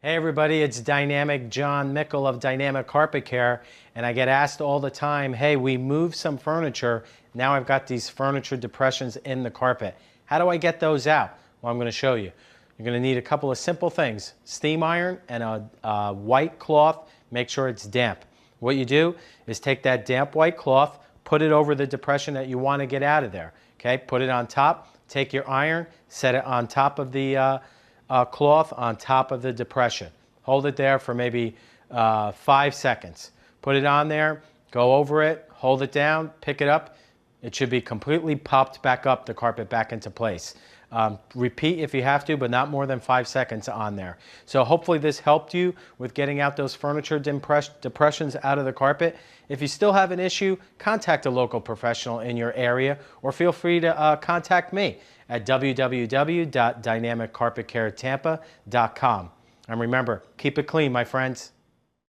Hey everybody, it's Dynamic John Mickle of Dynamic Carpet Care, and I get asked all the time, hey, we moved some furniture, now I've got these furniture depressions in the carpet. How do I get those out? Well, I'm going to show you. You're going to need a couple of simple things: steam iron and a white cloth. Make sure it's damp. What you do is take that damp white cloth, put it over the depression that you want to get out of there. Okay, put it on top, take your iron, set it on top of the cloth on top of the depression. Hold it there for maybe 5 seconds. Put it on there, go over it, hold it down, pick it up. It should be completely popped back up, the carpet back into place. Repeat if you have to, but not more than 5 seconds on there. So hopefully this helped you with getting out those furniture depressions out of the carpet. If you still have an issue, contact a local professional in your area, or feel free to contact me at www.dynamiccarpetcaretampa.com. And remember, keep it clean, my friends.